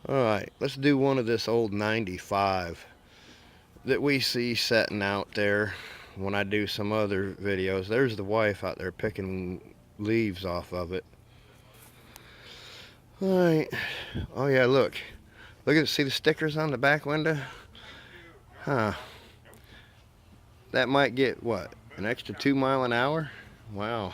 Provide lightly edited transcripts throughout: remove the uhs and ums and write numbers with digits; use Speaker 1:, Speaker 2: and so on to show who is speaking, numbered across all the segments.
Speaker 1: Alright, let's do one of this old 95 that we see setting out there when I do some other videos. There's the wife out there picking leaves off of it. Alright. Oh yeah, look. Look at, see the stickers on the back window? Huh. That might get, what, an extra 2 miles an hour? Wow.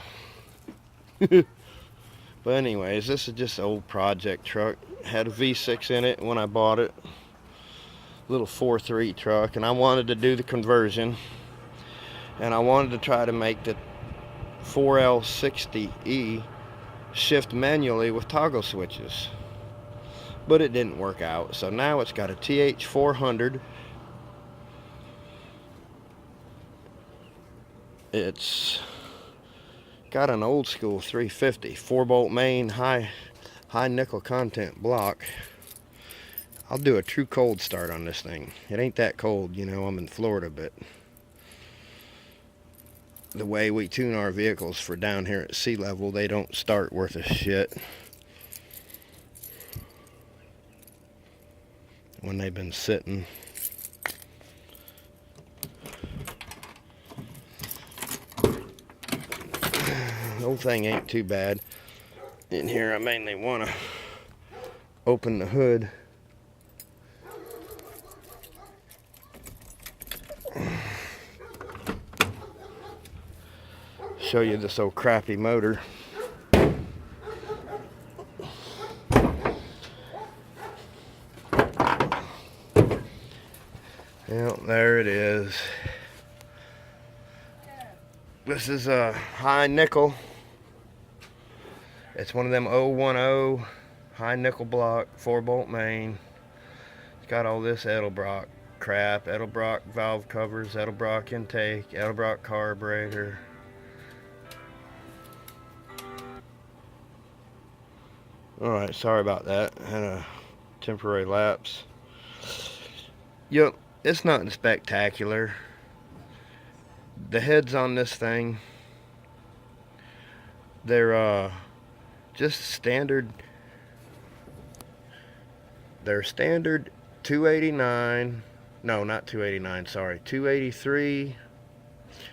Speaker 1: But anyways, this is just an old project truck. Had a V6 in it when I bought it. Little 4.3 truck, and I wanted to do the conversion. And I wanted to try to make the 4L60E shift manually with toggle switches. But it didn't work out. So now it's got a TH400. It's got an old school 350 4-bolt main, high nickel content block. I'll do a true cold start on this thing. It ain't that cold, you know, I'm in Florida, but the way we tune our vehicles for down here at sea level, they don't start worth a shit when they've been sitting. The whole thing ain't too bad. In here I mainly want to open the hood. Show you this old crappy motor. Yeah, there it is. This is a high nickel. It's one of them 010 high nickel block 4-bolt main. It's got all this Edelbrock crap, Edelbrock valve covers, Edelbrock intake, Edelbrock carburetor. Alright, sorry about that. Had a temporary lapse. Yep, it's nothing spectacular. The heads on this thing, they're just standard. They're standard 289. No, not 289, sorry. 283,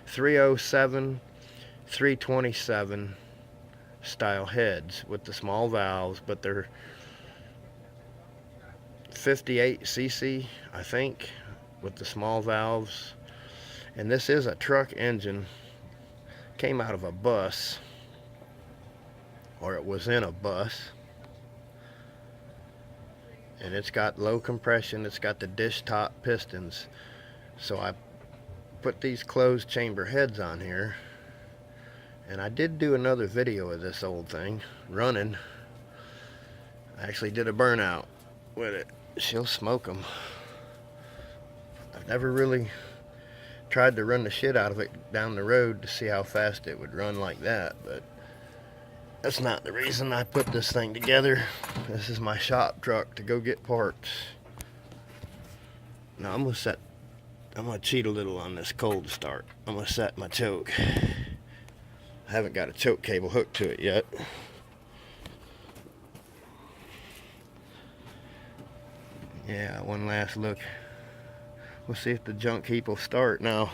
Speaker 1: 307, 327 style heads with the small valves, but they're 58cc, I think, with the small valves. And this is a truck engine. Came out of a bus, or it was in a bus. And it's got low compression. It's got the dish top pistons. So I put these closed chamber heads on here. And I did do another video of this old thing running. I actually did a burnout with it. She'll smoke them. I've never really tried to run the shit out of it down the road to see how fast it would run like that, but that's not the reason I put this thing together. This is my shop truck to go get parts. Now I'm gonna cheat a little on this cold start. I'm gonna set my choke. I haven't got a choke cable hooked to it yet. Yeah, one last look. We'll see if the junk heap will start now.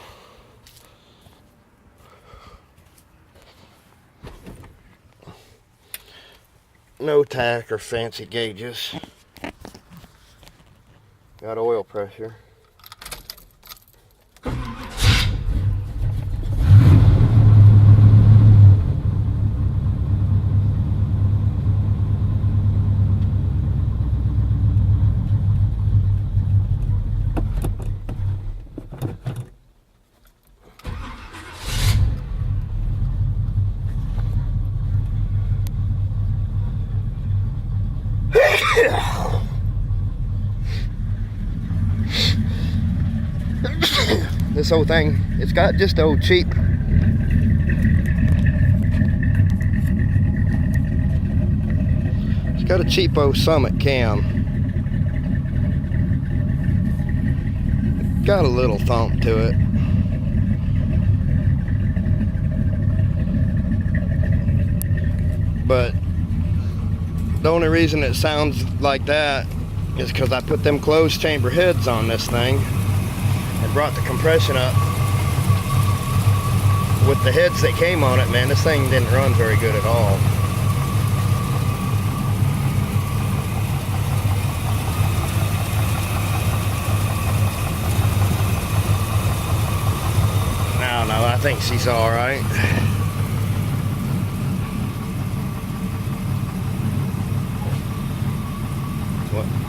Speaker 1: No tack or fancy gauges. Got oil pressure. This whole thing, it's got just old cheap. It's got a cheapo Summit cam. Got a little thump to it. But the only reason it sounds like that is because I put them closed chamber heads on this thing and brought the compression up. With the heads that came on it, man, this thing didn't run very good at all. No, I think she's all right. What?